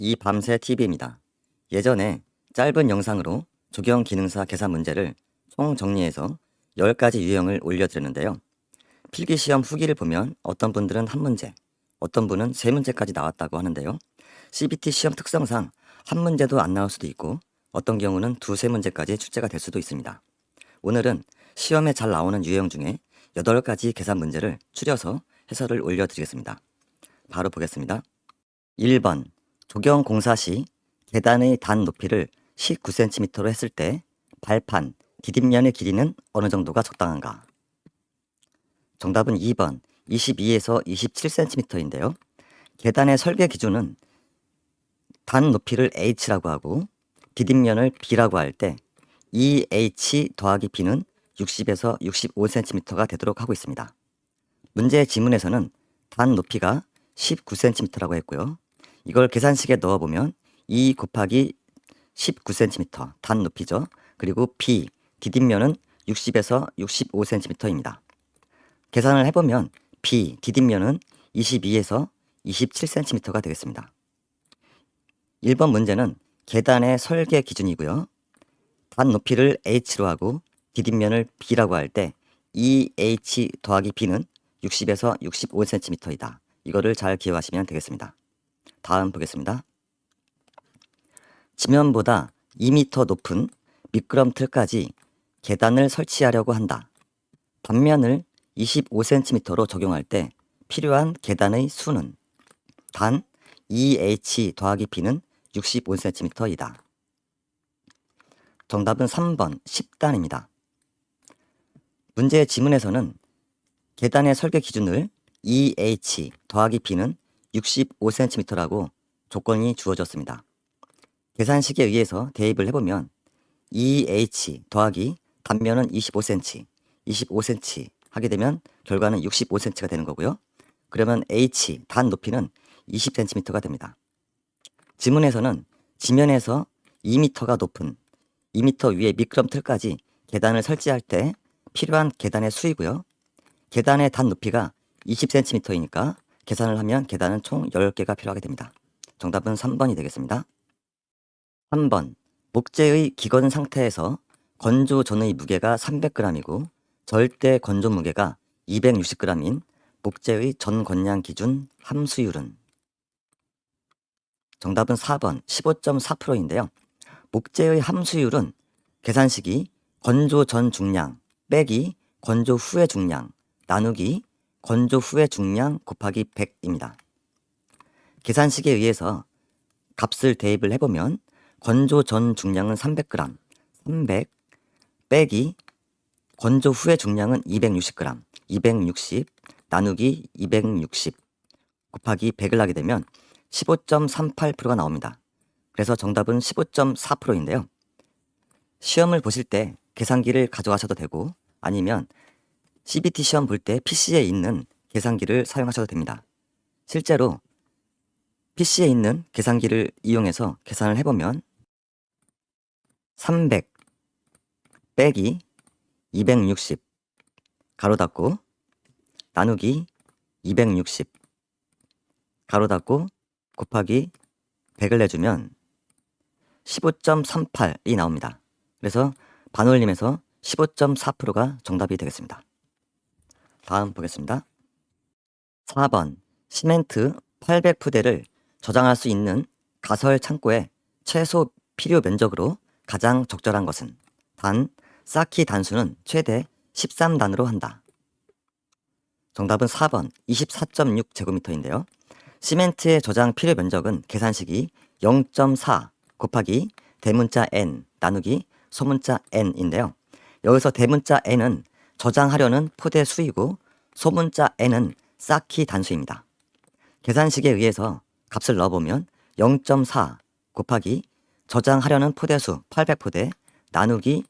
이 밤새 TV입니다. 예전에 짧은 영상으로 조경 기능사 계산 문제를 총 정리해서 10가지 유형을 올려드렸는데요. 필기시험 후기를 보면 어떤 분들은 한 문제, 어떤 분은 세 문제까지 나왔다고 하는데요. CBT 시험 특성상 한 문제도 안 나올 수도 있고 어떤 경우는 두세 문제까지 출제가 될 수도 있습니다. 오늘은 시험에 잘 나오는 유형 중에 8가지 계산 문제를 추려서 해설을 올려드리겠습니다. 바로 보겠습니다. 1번 조경 공사 시 계단의 단 높이를 19cm로 했을 때 발판, 디딤면의 길이는 어느 정도가 적당한가? 정답은 2번 22에서 27cm인데요. 계단의 설계 기준은 단 높이를 h라고 하고 디딤면을 b라고 할 때 2h 더하기 b는 60에서 65cm가 되도록 하고 있습니다. 문제의 지문에서는 단 높이가 19cm라고 했고요. 이걸 계산식에 넣어보면 2 곱하기 19cm 단 높이죠. 그리고 b, 디딤면은 60에서 65cm입니다. 계산을 해보면 b, 디딤면은 22에서 27cm가 되겠습니다. 1번 문제는 계단의 설계 기준이고요. 단 높이를 h로 하고 디딤면을 b라고 할 때 2h 더하기 b는 60에서 65cm이다. 이거를 잘 기억하시면 되겠습니다. 다음 보겠습니다. 지면보다 2m 높은 미끄럼틀까지 계단을 설치하려고 한다. 단면을 25cm로 적용할 때 필요한 계단의 수는 단 2h 더하기 b는 65cm이다. 정답은 3번 10단입니다. 문제의 지문에서는 계단의 설계 기준을 2h 더하기 b는 65cm라고 조건이 주어졌습니다. 계산식에 의해서 대입을 해보면 2h 더하기 단면은 25cm, 25cm 하게 되면 결과는 65cm가 되는 거고요. 그러면 h 단 높이는 20cm가 됩니다. 지문에서는 지면에서 2m가 높은 2m 위에 미끄럼틀까지 계단을 설치할 때 필요한 계단의 수이고요. 계단의 단 높이가 20cm이니까 계산을 하면 계단은 총 10개가 필요하게 됩니다. 정답은 3번이 되겠습니다. 3번 목재의 기건 상태에서 건조 전의 무게가 300g이고 절대 건조 무게가 260g인 목재의 전 건량 기준 함수율은? 정답은 4번 15.4%인데요. 목재의 함수율은 계산식이 건조 전 중량 빼기 건조 후의 중량 나누기 건조 후의 중량 곱하기 100입니다. 계산식에 의해서 값을 대입을 해보면 건조 전 중량은 300g, 300 빼기 건조 후의 중량은 260g, 260 나누기 260 곱하기 100을 하게 되면 15.38%가 나옵니다. 그래서 정답은 15.4%인데요. 시험을 보실 때 계산기를 가져가셔도 되고 아니면 CBT 시험 볼 때 PC에 있는 계산기를 사용하셔도 됩니다. 실제로 PC에 있는 계산기를 이용해서 계산을 해보면 300 빼기 260 가로 닫고 나누기 260 가로 닫고 곱하기 100을 내주면 15.38이 나옵니다. 그래서 반올림에서 15.4%가 정답이 되겠습니다. 다음 보겠습니다. 4번 시멘트 800푸대를 저장할 수 있는 가설 창고의 최소 필요 면적으로 가장 적절한 것은? 단, 쌓기 단수는 최대 13단으로 한다. 정답은 4번 24.6제곱미터인데요. 시멘트의 저장 필요 면적은 계산식이 0.4 곱하기 대문자 n 나누기 소문자 n인데요. 여기서 대문자 n은 저장하려는 포대 수이고 소문자 n은 쌓기 단수입니다. 계산식에 의해서 값을 넣어보면 0.4 곱하기 저장하려는 포대수 800포대 나누기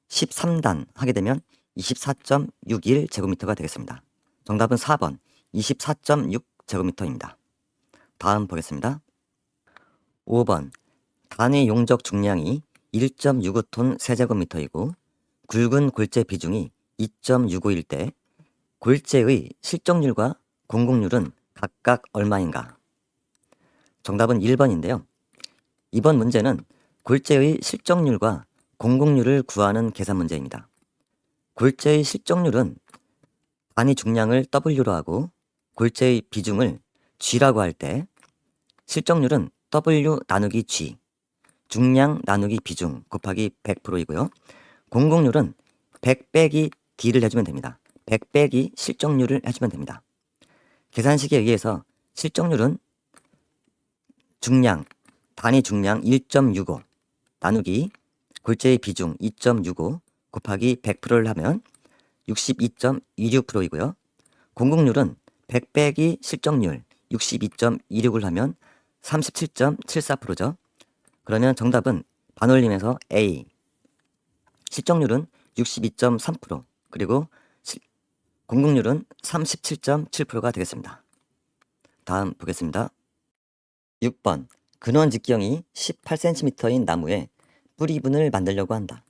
13단 하게 되면 24.61제곱미터가 되겠습니다. 정답은 4번 24.6제곱미터입니다. 다음 보겠습니다. 5번 단위 용적 중량이 1.65톤 세제곱미터이고 굵은 골재 비중이 2.65일 때 골재의 실적률과 공공률은 각각 얼마인가? 정답은 1번인데요. 이번 문제는 골재의 실적률과 공공률을 구하는 계산 문제입니다. 골재의 실적률은 단위 중량을 W로 하고 골재의 비중을 G라고 할 때 실적률은 W 나누기 G, 중량 나누기 비중 곱하기 100%이고요. 공공률은 100 빼기 D를 해주면 됩니다. 100 빼기 실적률을 해주면 됩니다. 계산식에 의해서 실적률은 중량, 단위 중량 1.65 나누기 골재의 비중 2.65 곱하기 100%를 하면 62.26%이고요. 공공률은 100 빼기 실적률 62.26을 하면 37.74%죠. 그러면 정답은 반올림에서 A. 실적률은 62.3% 그리고 공공률은 37.7%가 되겠습니다. 다음 보겠습니다. 6번. 근원 직경이 18cm인 나무에 뿌리분을 만들려고 한다.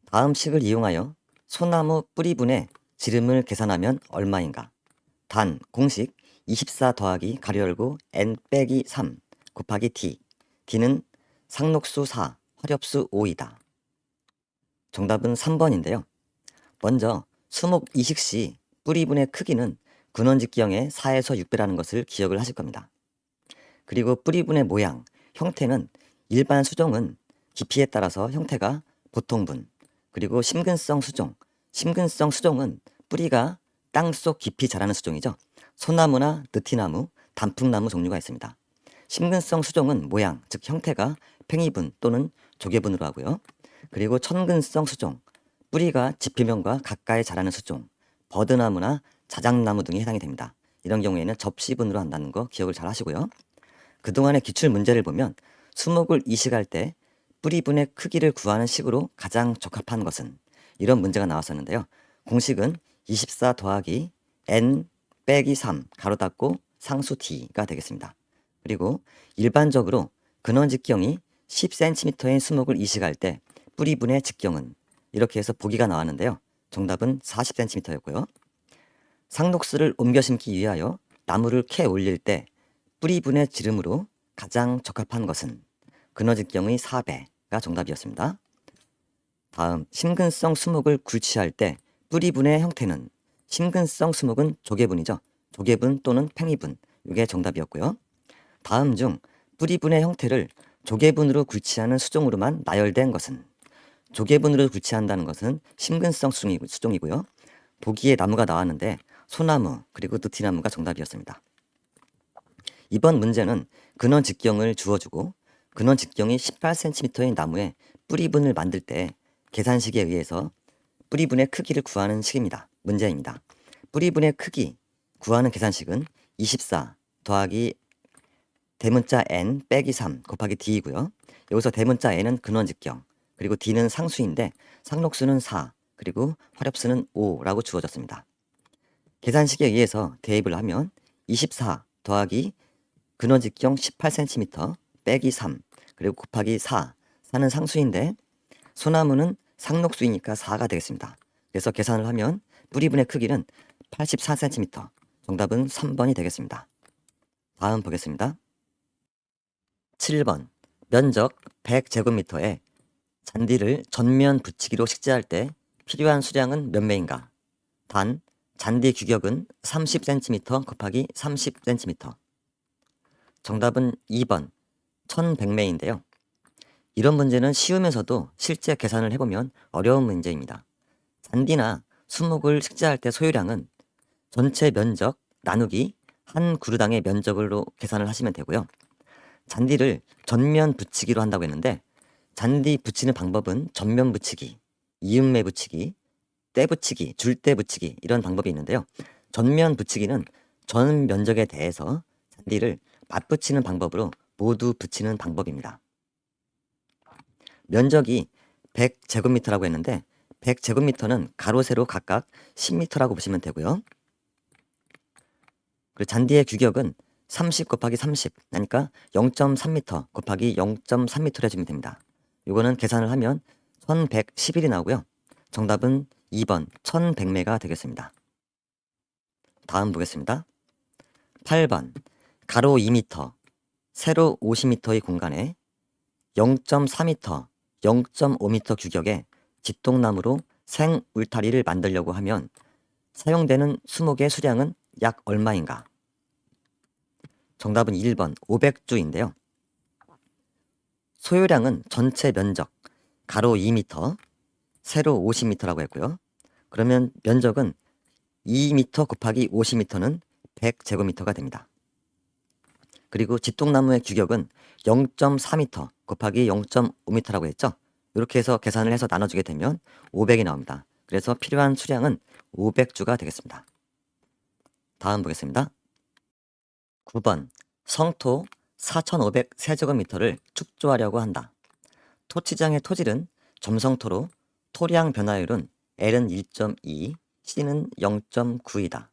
다음 식을 이용하여 소나무 뿌리분의 지름을 계산하면 얼마인가? 단, 공식 24 더하기 가로 열고 n 빼기 3 곱하기 d. d는 상록수 4, 화렵수 5이다. 정답은 3번인데요. 먼저 수목 이식 시 뿌리분의 크기는 근원직경의 4에서 6배라는 것을 기억을 하실 겁니다. 그리고 뿌리분의 모양, 형태는 일반 수종은 깊이에 따라서 형태가 보통분, 그리고 심근성 수종은 뿌리가 땅속 깊이 자라는 수종이죠. 소나무나 느티나무, 단풍나무 종류가 있습니다. 심근성 수종은 모양, 즉 형태가 팽이분 또는 조개분으로 하고요. 그리고 천근성 수종, 뿌리가 지표면과 가까이 자라는 수종, 버드나무나 자작나무 등이 해당이 됩니다. 이런 경우에는 접시분으로 한다는 거 기억을 잘 하시고요. 그동안의 기출 문제를 보면 수목을 이식할 때 뿌리분의 크기를 구하는 식으로 가장 적합한 것은 이런 문제가 나왔었는데요. 공식은 24 더하기 n 빼기 3 가로 닫고 상수 d가 되겠습니다. 그리고 일반적으로 근원직경이 10cm인 수목을 이식할 때 뿌리분의 직경은 이렇게 해서 보기가 나왔는데요. 정답은 40cm였고요. 상록수를 옮겨 심기 위하여 나무를 캐 올릴 때 뿌리분의 지름으로 가장 적합한 것은 근원직경의 4배가 정답이었습니다. 다음, 심근성 수목을 굴치할 때 뿌리분의 형태는 심근성 수목은 조개분이죠. 조개분 또는 팽이분, 이게 정답이었고요. 다음 중 뿌리분의 형태를 조개분으로 굴치하는 수종으로만 나열된 것은 조개분으로 굴치한다는 것은 심근성 수종이고요. 보기에 나무가 나왔는데 소나무 그리고 느티나무가 정답이었습니다. 이번 문제는 근원 직경을 주어주고 근원 직경이 18cm인 나무에 뿌리분을 만들 때 계산식에 의해서 뿌리분의 크기를 구하는 식입니다. 문제입니다. 뿌리분의 크기 구하는 계산식은 24 더하기 대문자 n 빼기 3 곱하기 d이고요. 여기서 대문자 n은 근원 직경, 그리고 d는 상수인데 상록수는 4, 그리고 화렵수는 5라고 주어졌습니다. 계산식에 의해서 대입을 하면 24 더하기 근원 직경 18cm 빼기 3 그리고 곱하기 4는 상수인데 소나무는 상록수이니까 4가 되겠습니다. 그래서 계산을 하면 뿌리분의 크기는 84cm, 정답은 3번이 되겠습니다. 다음 보겠습니다. 7번. 면적 100제곱미터에 잔디를 전면 붙이기로 식재할 때 필요한 수량은 몇 매인가? 단, 잔디 규격은 30cm 곱하기 30cm. 정답은 2번 1100매인데요. 이런 문제는 쉬우면서도 실제 계산을 해보면 어려운 문제입니다. 잔디나 수목을 식재할 때 소요량은 전체 면적 나누기 한 그루당의 면적으로 계산을 하시면 되고요. 잔디를 전면 붙이기로 한다고 했는데 잔디 붙이는 방법은 전면 붙이기, 이음매 붙이기, 때 붙이기, 줄때 붙이기 이런 방법이 있는데요. 전면 붙이기는 전 면적에 대해서 잔디를 맞붙이는 방법으로 모두 붙이는 방법입니다. 면적이 100제곱미터라고 했는데 100제곱미터는 가로 세로 각각 10m라고 보시면 되고요. 그리고 잔디의 규격은 30 곱하기 30, 그러니까 0.3m 곱하기 0.3m를 해주면 됩니다. 이거는 계산을 하면 1111이 나오고요. 정답은 2번 1100매가 되겠습니다. 다음 보겠습니다. 8번 가로 2m, 세로 50m의 공간에 0.4m, 0.5m 규격의 집동나무로 생 울타리를 만들려고 하면 사용되는 수목의 수량은 약 얼마인가? 정답은 1번 500주인데요. 소요량은 전체 면적 가로 2m, 세로 50m라고 했고요. 그러면 면적은 2m 곱하기 50m는 100제곱미터가 됩니다. 그리고 집동나무의 규격은 0.4m 곱하기 0.5m라고 했죠. 이렇게 해서 계산을 해서 나눠주게 되면 500이 나옵니다. 그래서 필요한 수량은 500주가 되겠습니다. 다음 보겠습니다. 9번 성토 4,500세제곱미터를 축조하려고 한다. 토치장의 토질은 점성토로 토량 변화율은 L은 1.2, C는 0.9이다.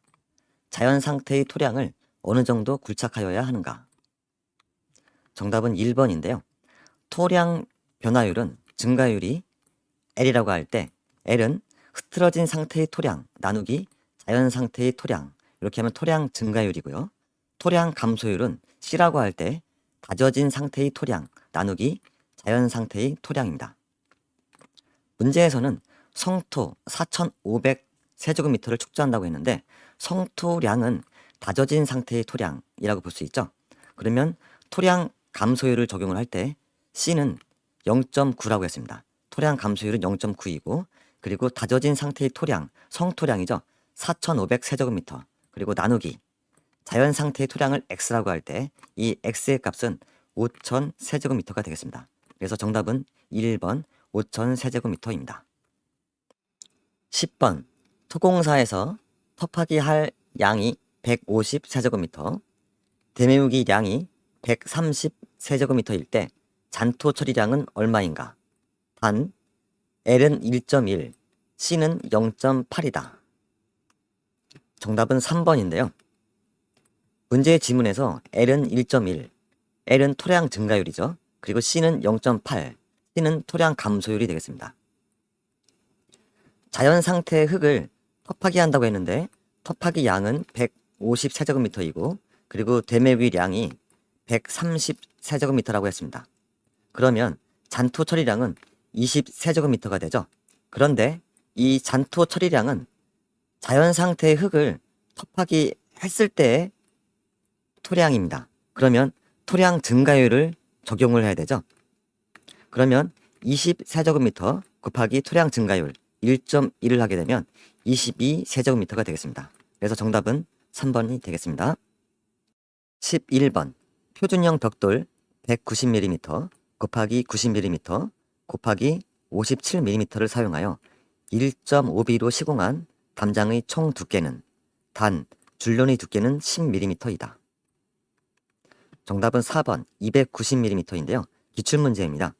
자연 상태의 토량을 어느 정도 굴착하여야 하는가? 정답은 1번인데요. 토량 변화율은 증가율이 L이라고 할 때 L은 흐트러진 상태의 토량 나누기 자연 상태의 토량, 이렇게 하면 토량 증가율이고요. 토량 감소율은 C라고 할 때 다져진 상태의 토량 나누기 자연 상태의 토량입니다. 문제에서는 성토 4,500세제곱미터를 축조한다고 했는데 성토량은 다져진 상태의 토량이라고 볼 수 있죠. 그러면 토량 감소율을 적용을 할 때 C는 0.9라고 했습니다. 토량 감소율은 0.9이고 그리고 다져진 상태의 토량, 성토량이죠. 4,500세제곱미터 그리고 나누기 자연 상태의 토량을 X라고 할 때 이 X의 값은 5,000세제곱미터가 되겠습니다. 그래서 정답은 1번 5,000세제곱미터입니다. 10번 토공사에서 터파기 할 양이 150세제곱미터, 대메우기 양이 130세제곱미터일 때 잔토 처리량은 얼마인가? 단 L은 1.1, C는 0.8이다. 정답은 3번인데요. 문제의 지문에서 L은 1.1, L은 토량 증가율이죠. 그리고 C는 0.8, C는 토량 감소율이 되겠습니다. 자연 상태의 흙을 터파기 한다고 했는데 터파기 양은 150세제곱미터이고 그리고 되메위 양이 130세제곱미터라고 했습니다. 그러면 잔토 처리량은 20세제곱미터가 되죠. 그런데 이 잔토 처리량은 자연 상태의 흙을 터파기 했을 때의 토량입니다. 그러면 토량 증가율을 적용을 해야 되죠. 그러면 20세제곱미터 곱하기 토량 증가율 1.1을 하게 되면 22세제곱미터가 되겠습니다. 그래서 정답은 3번이 되겠습니다. 11번 표준형 벽돌 190mm 곱하기 90mm 곱하기 57mm를 사용하여 1.5B로 시공한 담장의 총 두께는 단 줄눈의 두께는 10mm이다. 정답은 4번 290mm인데요. 기출문제입니다.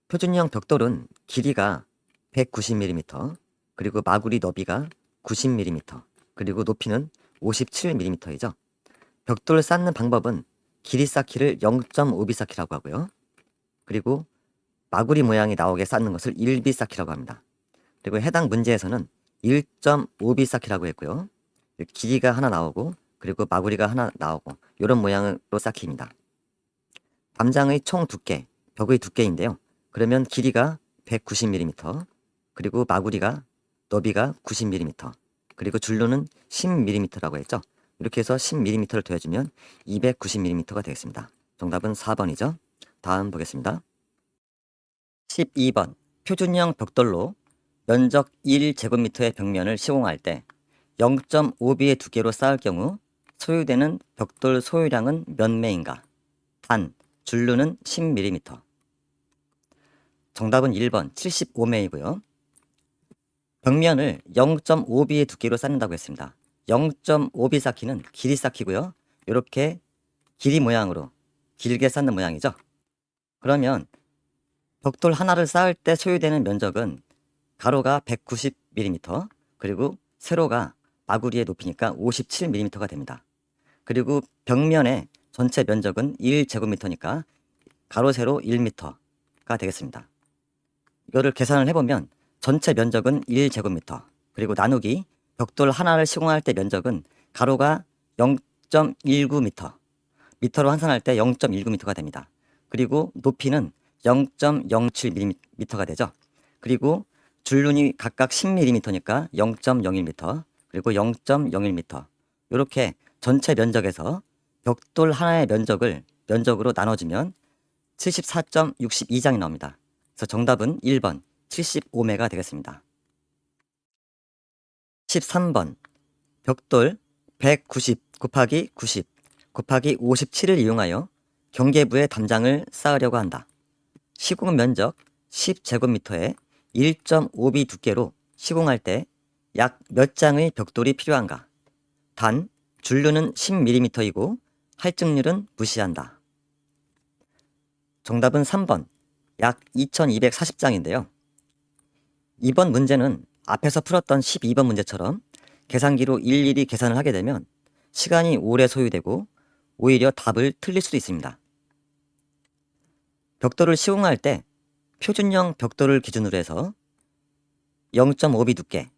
표준형 벽돌은 길이가 190mm 그리고 마구리 너비가 90mm 그리고 높이는 57mm이죠. 벽돌을 쌓는 방법은 길이 쌓기를 0.5B 쌓기라고 하고요. 그리고 마구리 모양이 나오게 쌓는 것을 1B 쌓기라고 합니다. 그리고 해당 문제에서는 1.5B 쌓기라고 했고요. 길이가 하나 나오고 그리고 마구리가 하나 나오고 이런 모양으로 쌓기입니다. 담장의 총 두께, 벽의 두께인데요. 그러면 길이가 190mm 그리고 마구리가 너비가 90mm 그리고 줄눈은 10mm라고 했죠. 이렇게 해서 10mm를 더해주면 290mm가 되겠습니다. 정답은 4번이죠. 다음 보겠습니다. 12번 표준형 벽돌로 면적 1제곱미터의 벽면을 시공할 때 0.5B의 두께로 쌓을 경우 소요되는 벽돌 소요량은 몇 매인가? 단, 줄눈은 10mm. 정답은 1번 75매이고요. 벽면을 0.5B의 두께로 쌓는다고 했습니다. 0.5B 쌓기는 길이 쌓기고요. 이렇게 길이 모양으로 길게 쌓는 모양이죠. 그러면 벽돌 하나를 쌓을 때 소요되는 면적은 가로가 190mm 그리고 세로가 마구리의 높이니까 57mm가 됩니다. 그리고 벽면의 전체 면적은 1제곱미터니까 가로 세로 1m가 되겠습니다. 이거를 계산을 해보면 전체 면적은 1제곱미터 그리고 나누기 벽돌 하나를 시공할 때 면적은 가로가 0.19m 미터로 환산할 때 0.19m가 됩니다. 그리고 높이는 0.07mm가 되죠. 그리고 줄눈이 각각 10mm니까 0.01m, 그리고 0.01m. 이렇게 전체 면적에서 벽돌 하나의 면적으로 나눠주면 74.62장이 나옵니다. 그래서 정답은 1번 75m가 되겠습니다. 13번 벽돌 190 곱하기 90 곱하기 57을 이용하여 경계부에 담장을 쌓으려고 한다. 시공 면적 10제곱미터에 1.5B 두께로 시공할 때 약 몇 장의 벽돌이 필요한가? 단, 줄눈은 10mm이고 할증률은 무시한다. 정답은 3번, 약 2240장인데요. 이번 문제는 앞에서 풀었던 12번 문제처럼 계산기로 일일이 계산을 하게 되면 시간이 오래 소요되고 오히려 답을 틀릴 수도 있습니다. 벽돌을 시공할 때 표준형 벽돌을 기준으로 해서 0.5B 두께,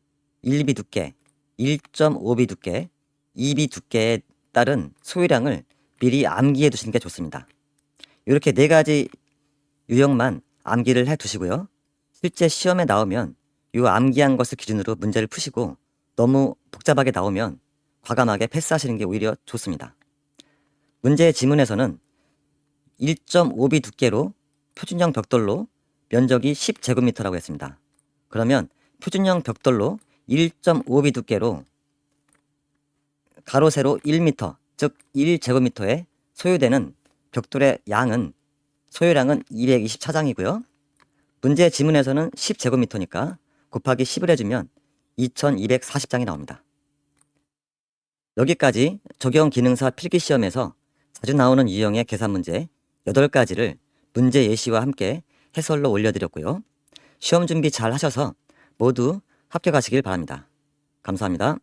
1B 두께, 1.5B 두께, 2B 두께에 따른 소유량을 미리 암기해 두시는 게 좋습니다. 이렇게 네 가지 유형만 암기를 해 두시고요. 실제 시험에 나오면 이 암기한 것을 기준으로 문제를 푸시고 너무 복잡하게 나오면 과감하게 패스하시는 게 오히려 좋습니다. 문제의 지문에서는 1.5B 두께로 표준형 벽돌로 면적이 10제곱미터라고 했습니다. 그러면 표준형 벽돌로 1.5B 두께로 가로 세로 1m, 즉 1제곱미터에 소요되는 벽돌의 소요량은 224장이고요. 문제 지문에서는 10제곱미터니까 곱하기 10을 해주면 2240장이 나옵니다. 여기까지 적용 기능사 필기시험에서 자주 나오는 유형의 계산 문제 8가지를 문제 예시와 함께 해설로 올려드렸고요. 시험 준비 잘 하셔서 모두 합격하시길 바랍니다. 감사합니다.